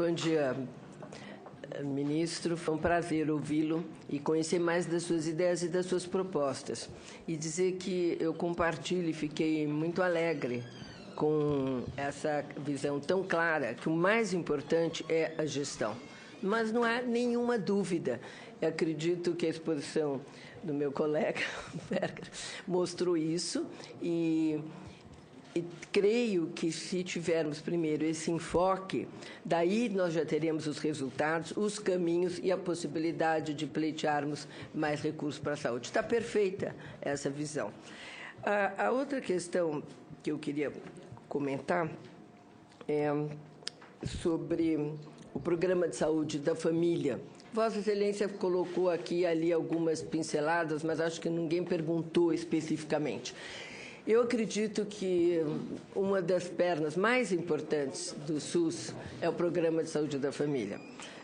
Bom dia, ministro. Foi um prazer ouvi-lo e conhecer mais das suas ideias e das suas propostas. E dizer que eu compartilho e fiquei muito alegre com essa visão tão clara que o mais importante é a gestão. Mas não há nenhuma dúvida. Eu acredito que a exposição do meu colega Berger mostrou isso e creio que, se tivermos primeiro esse enfoque, daí nós já teremos os resultados, os caminhos e a possibilidade de pleitearmos mais recursos para a saúde. Está perfeita essa visão. A outra questão que eu queria comentar é sobre o Programa de Saúde da Família. Vossa Excelência colocou aqui e ali algumas pinceladas, mas acho que ninguém perguntou especificamente. Eu acredito que uma das pernas mais importantes do SUS é o Programa de Saúde da Família.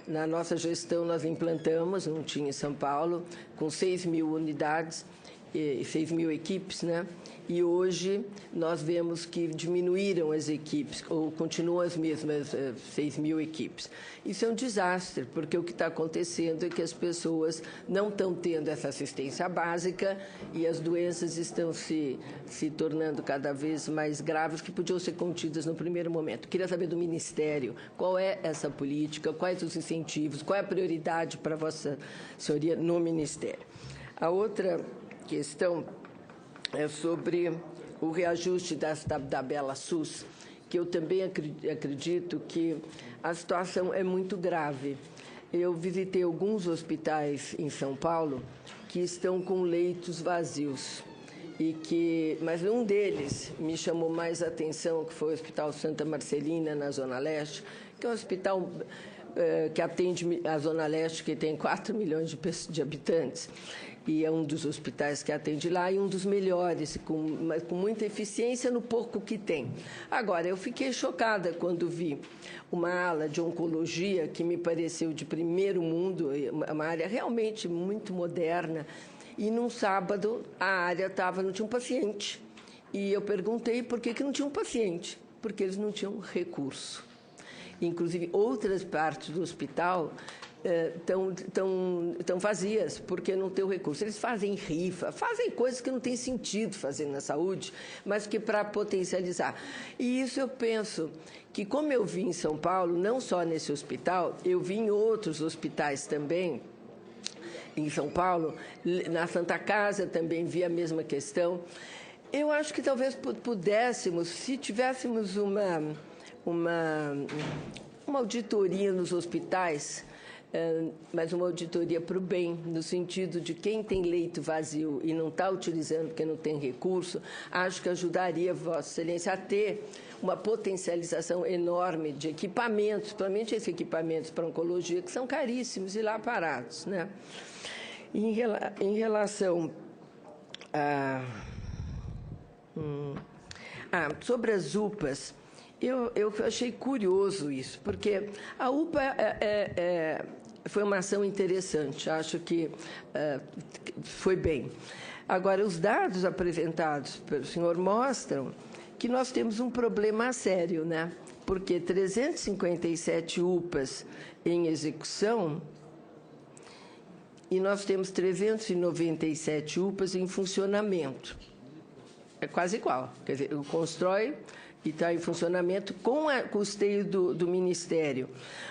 Na nossa gestão, nós implantamos, não tinha em São Paulo, com 6.000 unidades, 6.000 equipes, né? E hoje nós vemos que diminuíram as equipes, ou continuam as mesmas 6.000 equipes. Isso é um desastre, porque o que está acontecendo é que as pessoas não estão tendo essa assistência básica e as doenças estão se tornando cada vez mais graves, que podiam ser contidas no primeiro momento. Queria saber do Ministério qual é essa política, quais os incentivos, qual é a prioridade para a Vossa Senhoria no Ministério. A outra questão é sobre o reajuste da tabela SUS, que eu também acredito que a situação é muito grave. Eu visitei alguns hospitais em São Paulo que estão com leitos vazios, mas um deles me chamou mais a atenção, que foi o Hospital Santa Marcelina, na Zona Leste, que é um hospital que atende a Zona Leste, que tem 4 milhões de habitantes, e é um dos hospitais que atende lá e um dos melhores, com muita eficiência no pouco que tem. Agora, eu fiquei chocada quando vi uma ala de oncologia que me pareceu de primeiro mundo, uma área realmente muito moderna, e num sábado a área não tinha um paciente. E eu perguntei por que não tinha um paciente, porque eles não tinham recurso. Inclusive, outras partes do hospital estão vazias, porque não tem o recurso. Eles fazem rifa, fazem coisas que não tem sentido fazer na saúde, mas que para potencializar. E isso eu penso que, como eu vi em São Paulo, não só nesse hospital, eu vi em outros hospitais também, em São Paulo, na Santa Casa também vi a mesma questão. Eu acho que talvez pudéssemos, se tivéssemos uma auditoria nos hospitais, mas uma auditoria para o bem, no sentido de quem tem leito vazio e não está utilizando porque não tem recurso, acho que ajudaria Vossa Excelência a ter uma potencialização enorme de equipamentos, principalmente esses equipamentos para oncologia, que são caríssimos e lá parados, né? Em relação sobre as UPAs, eu achei curioso isso, porque a UPA foi uma ação interessante, acho que foi bem. Agora, os dados apresentados pelo senhor mostram que nós temos um problema sério, né? Porque 357 UPAs em execução e nós temos 397 UPAs em funcionamento. É quase igual, quer dizer, constrói e está em funcionamento com o custeio do Ministério.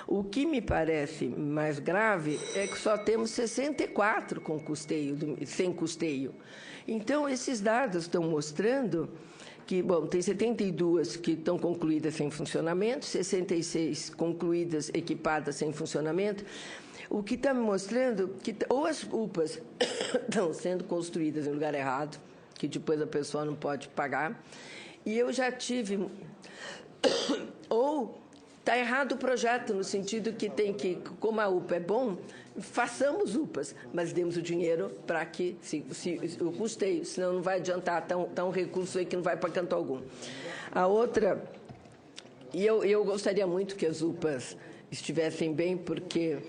O que me parece mais grave é que só temos 64 com custeio, sem custeio. Então, esses dados estão mostrando que, bom, tem 72 que estão concluídas sem funcionamento, 66 concluídas, equipadas sem funcionamento, o que está me mostrando que ou as UPAs estão sendo construídas em lugar errado, que depois a pessoa não pode pagar, e eu já tive... Ou está errado o projeto, no sentido que tem que, como a UPA é bom, façamos UPAs, mas demos o dinheiro para que o custeio, senão não vai adiantar, tá um recurso aí que não vai para canto algum. A outra, e eu gostaria muito que as UPAs estivessem bem, porque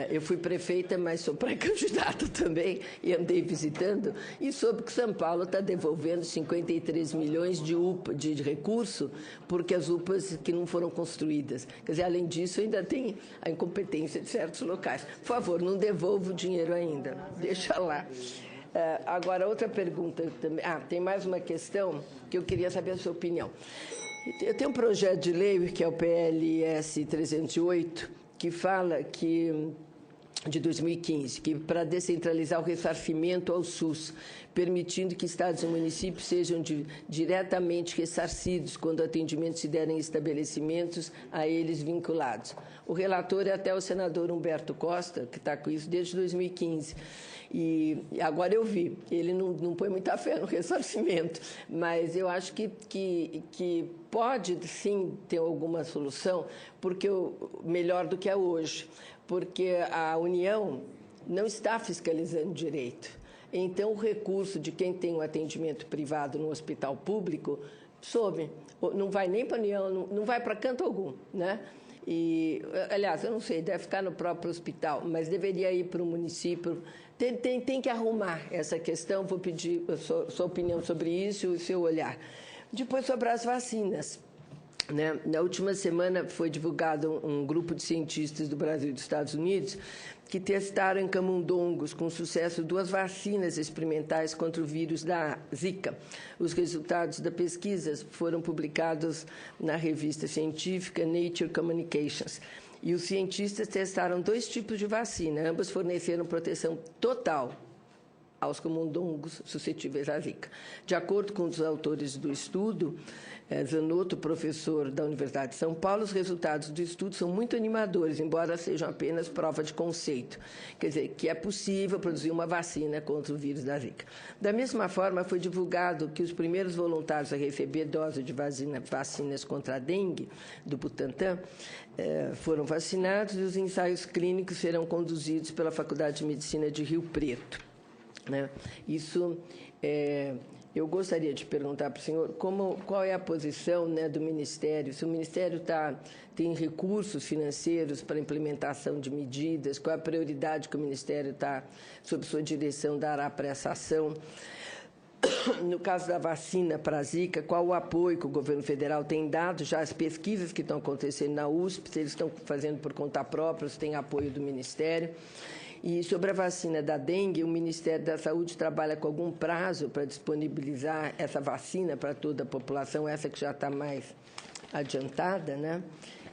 Eu fui prefeita, mas sou pré-candidata também, e andei visitando, e soube que São Paulo está devolvendo 53 milhões de recurso, porque as UPAs que não foram construídas. Quer dizer, além disso, ainda tem a incompetência de certos locais. Por favor, não devolva o dinheiro ainda, deixa lá. Agora, outra pergunta também. Tem mais uma questão que eu queria saber a sua opinião. Eu tenho um projeto de lei, que é o PLS 308, que fala que, de 2015, que para descentralizar o ressarcimento ao SUS, permitindo que estados e municípios sejam diretamente ressarcidos quando atendimentos se derem em estabelecimentos a eles vinculados. O relator é até o senador Humberto Costa, que está com isso desde 2015. E agora eu vi, ele não põe muita fé no ressarcimento, mas eu acho que pode, sim, ter alguma solução, porque melhor do que é hoje, porque a União não está fiscalizando direito. Então, o recurso de quem tem um atendimento privado no hospital público some, não vai nem para a União, não vai para canto algum, né? E, aliás, eu não sei, deve ficar no próprio hospital, mas deveria ir para o município. Tem que arrumar essa questão, vou pedir a sua opinião sobre isso e o seu olhar. Depois, sobre as vacinas. Né? Na última semana foi divulgado um grupo de cientistas do Brasil e dos Estados Unidos que testaram em camundongos com sucesso 2 vacinas experimentais contra o vírus da Zika. Os resultados da pesquisa foram publicados na revista científica Nature Communications. E os cientistas testaram 2 tipos de vacina. Ambas forneceram proteção total aos camundongos suscetíveis à Zika. De acordo com os autores do estudo, Zanotto, professor da Universidade de São Paulo, os resultados do estudo são muito animadores, embora sejam apenas prova de conceito. Quer dizer, que é possível produzir uma vacina contra o vírus da Zika. Da mesma forma, foi divulgado que os primeiros voluntários a receber dose de vacinas contra a dengue, do Butantan, foram vacinados e os ensaios clínicos serão conduzidos pela Faculdade de Medicina de Rio Preto. Né? Isso, eu gostaria de perguntar para o senhor qual é a posição, né, do Ministério, se o Ministério tem recursos financeiros para implementação de medidas, qual é a prioridade que o Ministério sob sua direção, dará para essa ação. No caso da vacina para a Zika, qual o apoio que o governo federal tem dado, já as pesquisas que estão acontecendo na USP, se eles estão fazendo por conta própria, se tem apoio do Ministério. E sobre a vacina da dengue, o Ministério da Saúde trabalha com algum prazo para disponibilizar essa vacina para toda a população, essa que já está mais adiantada, né?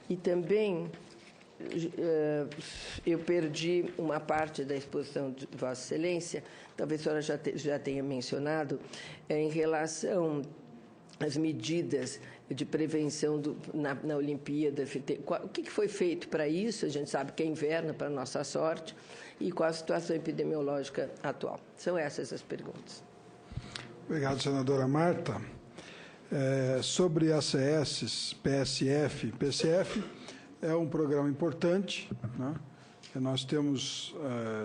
E também eu perdi uma parte da exposição de Vossa Excelência, talvez a senhora já tenha mencionado, em relação às medidas de prevenção na Olimpíada. O que foi feito para isso? A gente sabe que é inverno, para nossa sorte, e qual a situação epidemiológica atual. São essas as perguntas. Obrigado, senadora Marta. Sobre ACS, PSF, PCF é um programa importante, né? Nós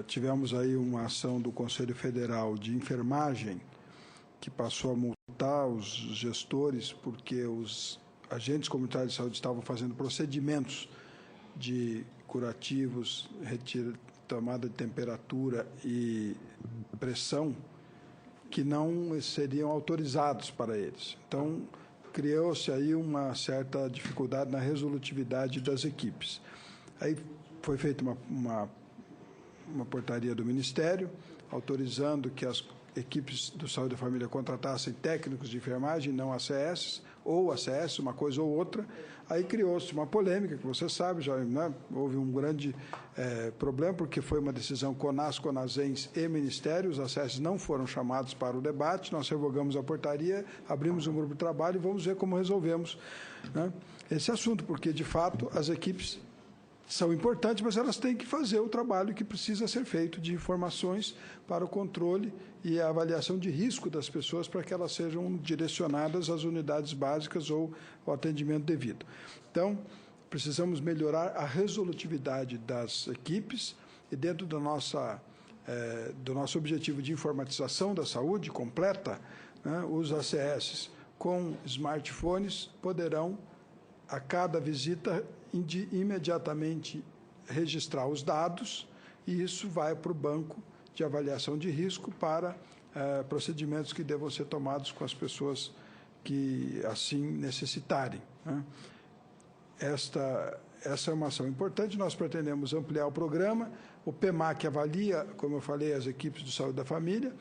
tivemos aí uma ação do Conselho Federal de Enfermagem que passou a multar os gestores porque os agentes comunitários de saúde estavam fazendo procedimentos de curativos, tomada de temperatura e pressão que não seriam autorizados para eles. Então, criou-se aí uma certa dificuldade na resolutividade das equipes. Aí foi feita uma portaria do Ministério, autorizando que as equipes do Saúde da Família contratassem técnicos de enfermagem, não ACS, ou ACS, uma coisa ou outra. Aí criou-se uma polêmica, que você sabe, já, né, houve um grande problema, porque foi uma decisão CONAS, CONASENS e Ministério, os ACS não foram chamados para o debate, nós revogamos a portaria, abrimos um grupo de trabalho e vamos ver como resolvemos, né, esse assunto, porque, de fato, as equipes são importantes, mas elas têm que fazer o trabalho que precisa ser feito de informações para o controle e a avaliação de risco das pessoas para que elas sejam direcionadas às unidades básicas ou ao atendimento devido. Então, precisamos melhorar a resolutividade das equipes e dentro do nosso objetivo de informatização da saúde completa, né, os ACS com smartphones poderão, a cada visita, imediatamente registrar os dados e isso vai para o banco de avaliação de risco para procedimentos que devam ser tomados com as pessoas que assim necessitarem, né? Essa é uma ação importante. Nós pretendemos ampliar o programa. O PEMAC avalia, como eu falei, as equipes de saúde da família,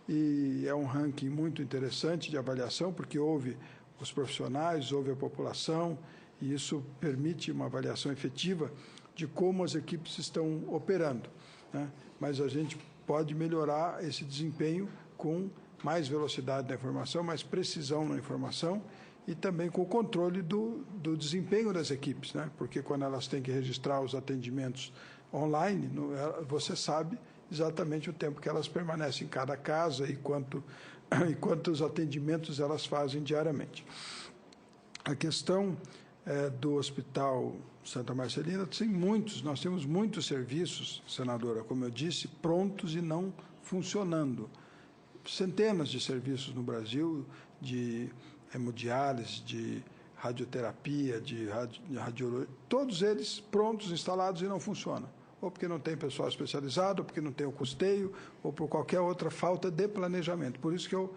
e é um ranking muito interessante de avaliação, porque houve os profissionais, houve a população, e isso permite uma avaliação efetiva de como as equipes estão operando, né? Mas a gente pode melhorar esse desempenho com mais velocidade na informação, mais precisão na informação e também com o controle do desempenho das equipes, né? Porque quando elas têm que registrar os atendimentos online, você sabe exatamente o tempo que elas permanecem em cada casa e quantos atendimentos elas fazem diariamente. A questão do Hospital Santa Marcelina, nós temos muitos serviços, senadora, como eu disse, prontos e não funcionando. Centenas de serviços no Brasil, de hemodiálise, de radioterapia, de radiologia, todos eles prontos, instalados e não funcionam. Ou porque não tem pessoal especializado, ou porque não tem o custeio, ou por qualquer outra falta de planejamento. Por isso que eu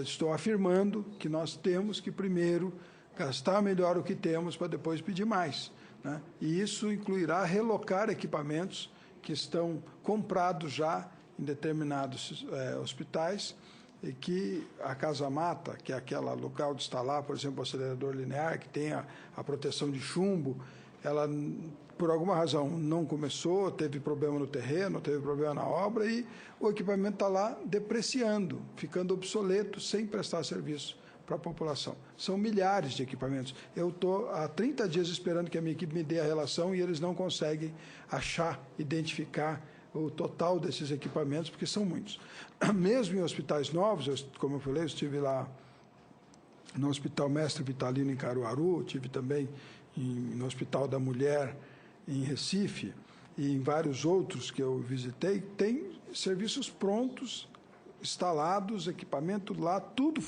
estou afirmando que nós temos que primeiro gastar melhor o que temos para depois pedir mais, né? E isso incluirá relocar equipamentos que estão comprados já em determinados hospitais e que a Casa Mata, que é aquela local de instalar, por exemplo, o acelerador linear, que tem a proteção de chumbo, ela, por alguma razão, não começou, teve problema no terreno, teve problema na obra e o equipamento está lá depreciando, ficando obsoleto, sem prestar serviço para a população. São milhares de equipamentos. Eu estou há 30 dias esperando que a minha equipe me dê a relação e eles não conseguem achar, identificar o total desses equipamentos, porque são muitos. Mesmo em hospitais novos, como eu falei, eu estive lá no Hospital Mestre Vitalino, em Caruaru, estive também no Hospital da Mulher, em Recife, e em vários outros que eu visitei, tem serviços prontos, instalados, equipamento lá, tudo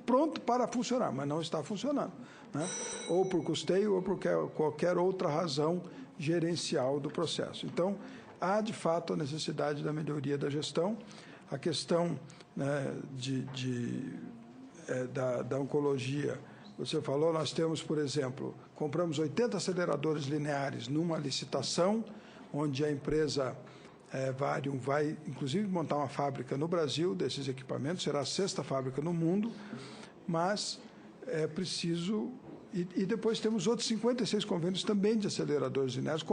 pronto para funcionar, mas não está funcionando, né? Ou por custeio ou por qualquer outra razão gerencial do processo. Então, há, de fato, a necessidade da melhoria da gestão. A questão, né, da oncologia, você falou, nós temos, por exemplo, compramos 80 aceleradores lineares numa licitação, onde a empresa Varium vai, inclusive, montar uma fábrica no Brasil desses equipamentos, será a 6ª fábrica no mundo, mas é preciso... E depois temos outros 56 convênios também de aceleradores lineares,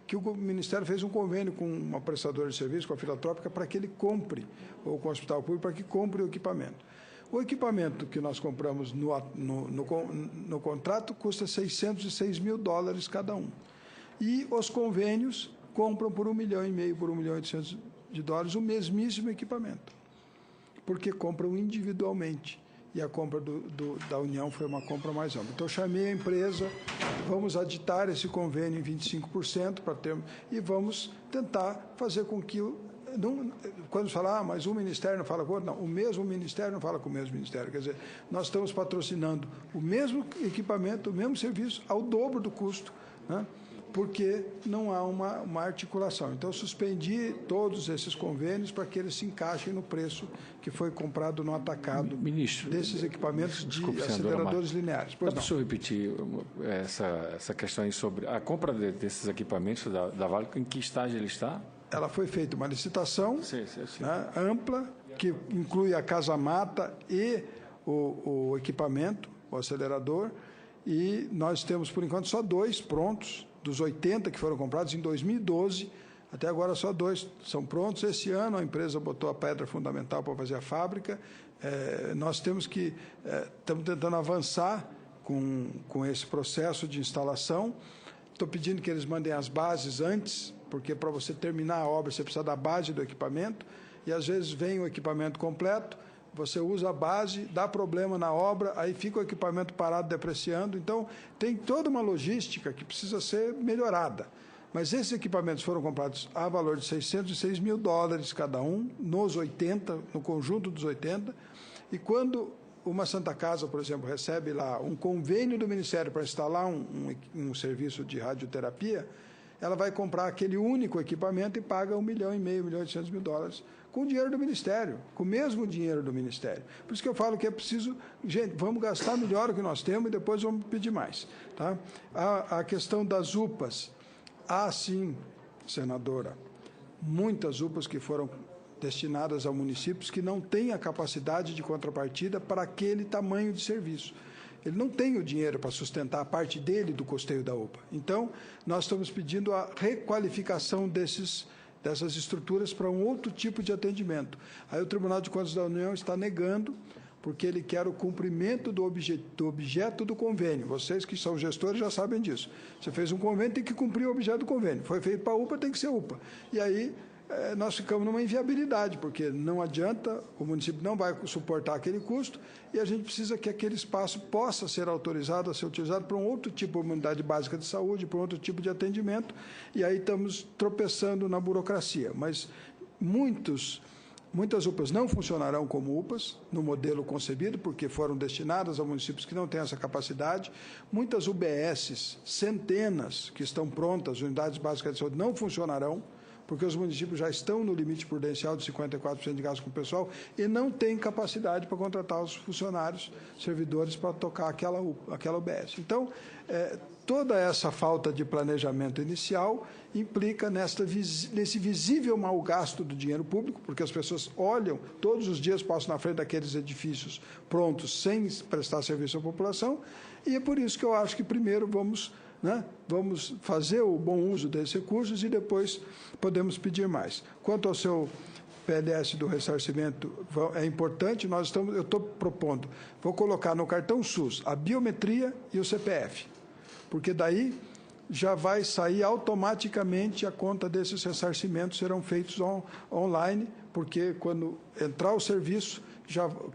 que o Ministério fez um convênio com uma prestadora de serviço, com a Filatrópica, para que ele compre, ou com o Hospital Público, para que compre o equipamento. O equipamento que nós compramos no contrato custa $606 mil cada um. E os convênios compram por $1,5 milhão, por $1.800.000 o mesmíssimo equipamento, porque compram individualmente. E a compra da União foi uma compra mais ampla. Então, eu chamei a empresa, vamos aditar esse convênio em 25% para ter, e vamos tentar fazer com que... quando falar, mas o Ministério não fala com o outro, não, o mesmo Ministério não fala com o mesmo Ministério. Quer dizer, nós estamos patrocinando o mesmo equipamento, o mesmo serviço, ao dobro do custo, né? Porque não há uma articulação. Então, eu suspendi todos esses convênios para que eles se encaixem no preço que foi comprado no atacado, ministro, desses equipamentos de aceleradores lineares. Dá para o senhor repetir essa questão aí sobre a compra desses equipamentos da Vale, em que estágio ele está? Ela foi feita uma licitação né, ampla, que inclui a Casa Mata e o equipamento, o acelerador, e nós temos, por enquanto, só 2 prontos, dos 80 que foram comprados em 2012, até agora só 2 são prontos. Esse ano a empresa botou a pedra fundamental para fazer a fábrica. Nós estamos tentando avançar com esse processo de instalação. Estou pedindo que eles mandem as bases antes, porque para você terminar a obra você precisa da base do equipamento, e às vezes vem o equipamento completo, você usa a base, dá problema na obra, aí fica o equipamento parado, depreciando. Então, tem toda uma logística que precisa ser melhorada. Mas esses equipamentos foram comprados a valor de $606 mil cada um, nos 80, no conjunto dos 80. E quando uma Santa Casa, por exemplo, recebe lá um convênio do Ministério para instalar um serviço de radioterapia, ela vai comprar aquele único equipamento e paga $1,5 milhão, $1.800.000 com o dinheiro do Ministério, com o mesmo dinheiro do Ministério. Por isso que eu falo que é preciso, gente, vamos gastar melhor o que nós temos e depois vamos pedir mais. Tá? A questão das UPAs, há sim, senadora, muitas UPAs que foram destinadas a municípios que não têm a capacidade de contrapartida para aquele tamanho de serviço. Ele não tem o dinheiro para sustentar a parte dele do custeio da UPA. Então, nós estamos pedindo a requalificação dessas estruturas para um outro tipo de atendimento. Aí o Tribunal de Contas da União está negando, porque ele quer o cumprimento do objeto do convênio. Vocês que são gestores já sabem disso. Você fez um convênio, tem que cumprir o objeto do convênio. Foi feito para a UPA, tem que ser UPA. E aí nós ficamos numa inviabilidade, porque não adianta, o município não vai suportar aquele custo e a gente precisa que aquele espaço possa ser autorizado a ser utilizado para um outro tipo de unidade básica de saúde, para um outro tipo de atendimento, e aí estamos tropeçando na burocracia. Mas muitas UPAs não funcionarão como UPAs, no modelo concebido, porque foram destinadas a municípios que não têm essa capacidade. Muitas UBSs, centenas que estão prontas, unidades básicas de saúde, não funcionarão, porque os municípios já estão no limite prudencial de 54% de gasto com o pessoal e não têm capacidade para contratar os funcionários, servidores, para tocar aquela UBS. Então, toda essa falta de planejamento inicial implica nesse visível mau gasto do dinheiro público, porque as pessoas olham, todos os dias passam na frente daqueles edifícios prontos sem prestar serviço à população, e é por isso que eu acho que primeiro vamos fazer o bom uso desses recursos e depois podemos pedir mais. Quanto ao seu PLS do ressarcimento, é importante, eu estou propondo, vou colocar no cartão SUS a biometria e o CPF, porque daí já vai sair automaticamente a conta desses ressarcimentos, serão feitos online, porque quando entrar o serviço,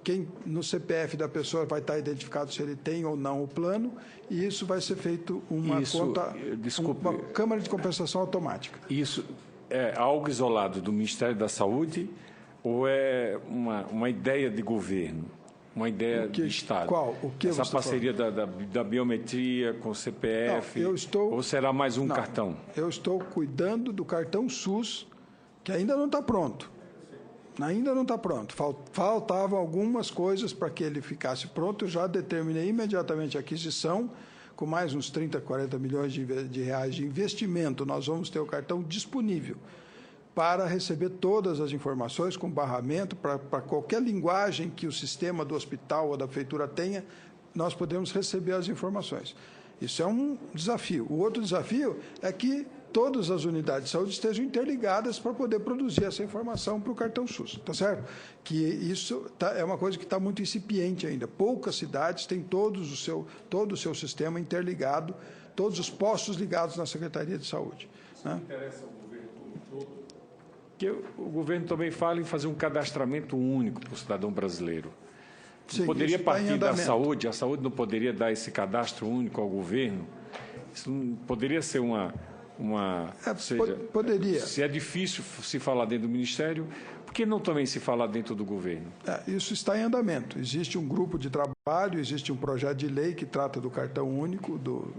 quem no CPF da pessoa vai estar identificado se ele tem ou não o plano, e isso vai ser feito uma câmara de compensação automática. Isso é algo isolado do Ministério da Saúde ou é uma ideia de governo, uma ideia de Estado? Qual? O que essa parceria da biometria com o CPF? Não, ou será mais um cartão? Eu estou cuidando do cartão SUS, que ainda não está pronto. Ainda não está pronto. Faltavam algumas coisas para que ele ficasse pronto. Eu já determinei imediatamente a aquisição, com mais uns 30, 40 milhões de reais de investimento. Nós vamos ter o cartão disponível para receber todas as informações, com barramento, para qualquer linguagem que o sistema do hospital ou da prefeitura tenha, nós podemos receber as informações. Isso é um desafio. O outro desafio é que todas as unidades de saúde estejam interligadas para poder produzir essa informação para o cartão SUS, tá certo? Que isso é uma coisa que está muito incipiente ainda. Poucas cidades têm todo o seu sistema interligado, todos os postos ligados na Secretaria de Saúde. Né? Interessa ao governo todo? Que o governo também fala em fazer um cadastramento único para o cidadão brasileiro. Sim, poderia partir da saúde? A saúde não poderia dar esse cadastro único ao governo? Isso não poderia ser poderia. Se é difícil se falar dentro do Ministério, por que não também se falar dentro do governo? Isso está em andamento. Existe um grupo de trabalho, existe um projeto de lei que trata do cartão único, do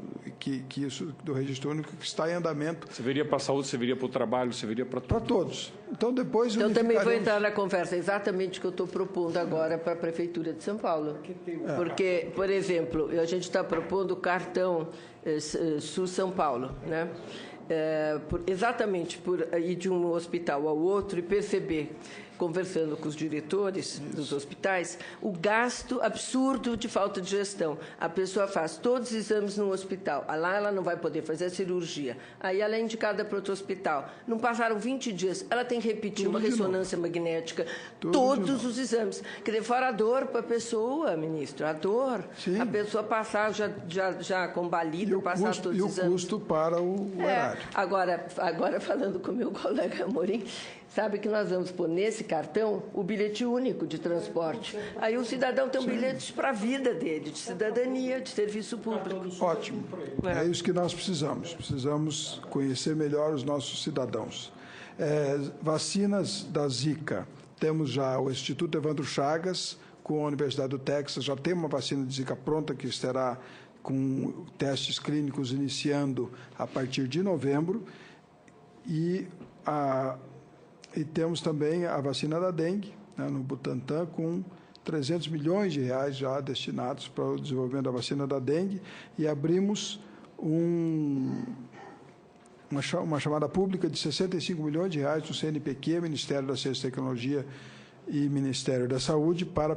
registro único, que está em andamento. Você viria para a saúde, você viria para o trabalho, você viria para tudo? Para todos. Então, depois eu também vou entrar na conversa, exatamente o que eu estou propondo agora para a Prefeitura de São Paulo. Porque, por exemplo, a gente está propondo o cartão SUS São Paulo, né? Exatamente por ir de um hospital ao outro e perceber, conversando com os diretores dos hospitais, o gasto absurdo de falta de gestão. A pessoa faz todos os exames no hospital, lá ela não vai poder fazer a cirurgia, aí ela é indicada para outro hospital. Não passaram 20 dias, ela tem que repetir uma ressonância magnética, todos os exames. Quer dizer, fora a dor para a pessoa, ministro, a dor, Sim. A pessoa passar já combalida, passar todos os exames. E o custo para o horário. Agora, falando com o meu colega Amorim, sabe que nós vamos pôr nesse cartão o bilhete único de transporte. Aí o cidadão tem um bilhete para a vida dele, de cidadania, de serviço público. Ótimo. É isso que nós precisamos. Precisamos conhecer melhor os nossos cidadãos. Vacinas da Zika. Temos já o Instituto Evandro Chagas, com a Universidade do Texas, já tem uma vacina de Zika pronta que será com testes clínicos iniciando a partir de novembro, e temos também a vacina da dengue, né, no Butantan, com 300 milhões de reais já destinados para o desenvolvimento da vacina da dengue, e abrimos uma chamada pública de 65 milhões de reais do CNPq, Ministério da Ciência e Tecnologia e Ministério da Saúde, para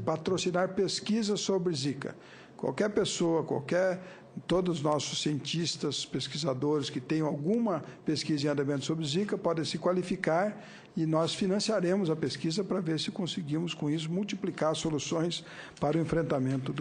patrocinar pesquisas sobre Zika. Qualquer pessoa, todos os nossos cientistas, pesquisadores que tenham alguma pesquisa em andamento sobre Zika podem se qualificar, e nós financiaremos a pesquisa para ver se conseguimos, com isso, multiplicar soluções para o enfrentamento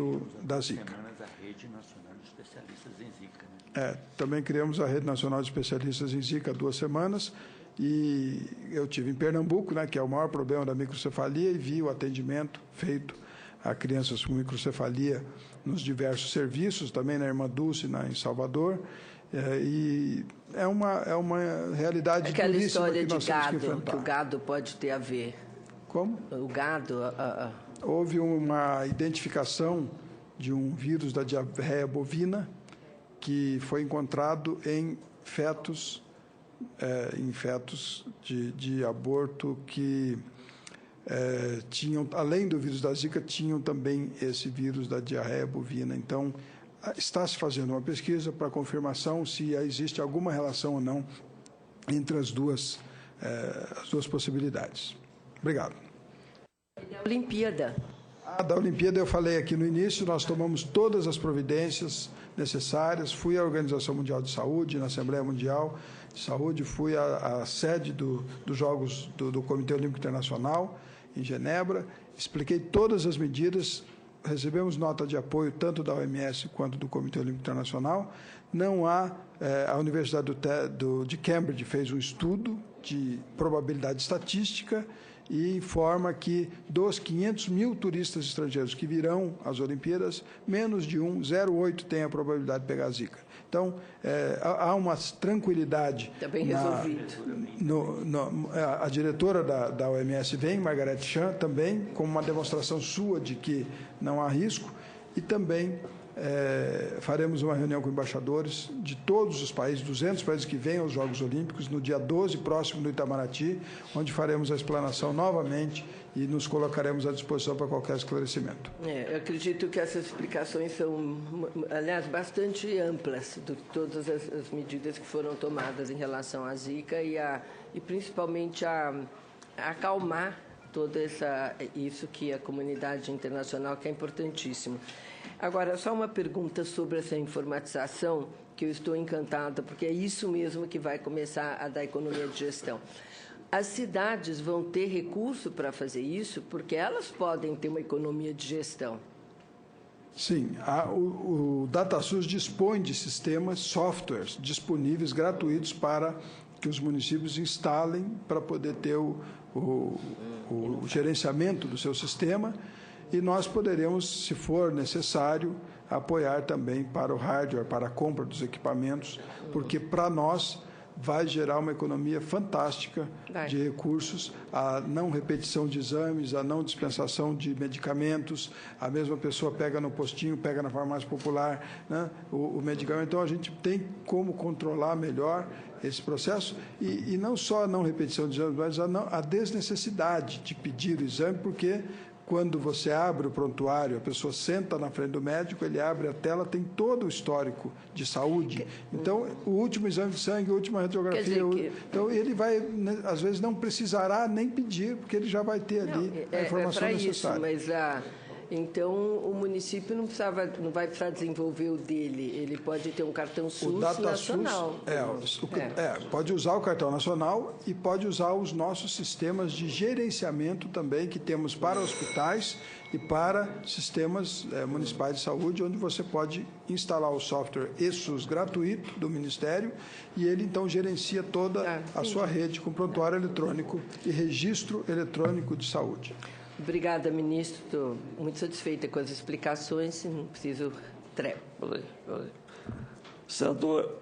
da Zika. A Rede Nacional de Especialistas em Zika, né? Também criamos a Rede Nacional de Especialistas em Zika há 2 semanas, e eu tive em Pernambuco, né, que é o maior problema da microcefalia, e vi o atendimento feito a crianças com microcefalia nos diversos serviços, também na Irmã Dulce, em Salvador, e é uma realidade aquela duríssima história que nós de temos que gado, enfrentar. que o gado pode ter a ver. Como? O gado... Houve uma identificação de um vírus da diarreia bovina que foi encontrado em fetos de aborto que tinham, além do vírus da Zika, tinham também esse vírus da diarreia bovina. Então, está se fazendo uma pesquisa para confirmação se existe alguma relação ou não entre as duas possibilidades. Obrigado. Olimpíada. Da Olimpíada eu falei aqui no início, nós tomamos todas as providências necessárias, fui à Organização Mundial de Saúde, na Assembleia Mundial de Saúde, fui à sede dos Jogos do Comitê Olímpico Internacional, em Genebra, expliquei todas as medidas, recebemos nota de apoio tanto da OMS quanto do Comitê Olímpico Internacional. Não há... a Universidade de Cambridge fez um estudo de probabilidade estatística e informa que dos 500 mil turistas estrangeiros que virão às Olimpíadas, menos de 0,8 tem a probabilidade de pegar Zika. Então, há uma tranquilidade. Está bem resolvido. A diretora da OMS vem, Margaret Chan, também, como uma demonstração sua de que não há risco, e também faremos uma reunião com embaixadores de todos os países, 200 países que vêm aos Jogos Olímpicos, no dia 12, próximo no Itamaraty, onde faremos a explanação novamente e nos colocaremos à disposição para qualquer esclarecimento. Eu acredito que essas explicações são, aliás, bastante amplas de todas as medidas que foram tomadas em relação à Zika e principalmente a acalmar toda isso que a comunidade internacional, que é importantíssimo. Agora, só uma pergunta sobre essa informatização, que eu estou encantada, porque é isso mesmo que vai começar a dar economia de gestão. As cidades vão ter recurso para fazer isso, porque elas podem ter uma economia de gestão. Sim, o DataSUS dispõe de sistemas, softwares disponíveis, gratuitos, para que os municípios instalem para poder ter o gerenciamento do seu sistema, e nós poderemos, se for necessário, apoiar também para o hardware, para a compra dos equipamentos, porque para nós vai gerar uma economia fantástica de recursos, a não repetição de exames, a não dispensação de medicamentos, a mesma pessoa pega no postinho, pega na farmácia popular, né, o medicamento. Então, a gente tem como controlar melhor esse processo, e não só a não repetição de exames, mas a desnecessidade de pedir o exame, porque quando você abre o prontuário, a pessoa senta na frente do médico, ele abre a tela, tem todo o histórico de saúde. Então, o último exame de sangue, a última radiografia... Então, ele vai, às vezes, não precisará nem pedir, porque ele já vai ter ali a informação necessária. Isso, mas então o município não vai precisar desenvolver o dele, ele pode ter um cartão SUS nacional. Pode usar o cartão nacional e pode usar os nossos sistemas de gerenciamento também, que temos para hospitais e para sistemas municipais de saúde, onde você pode instalar o software eSUS gratuito do Ministério, e ele então gerencia toda a sua rede com prontuário eletrônico e registro eletrônico de saúde. Obrigada, ministro. Estou muito satisfeita com as explicações. Não preciso... Senador,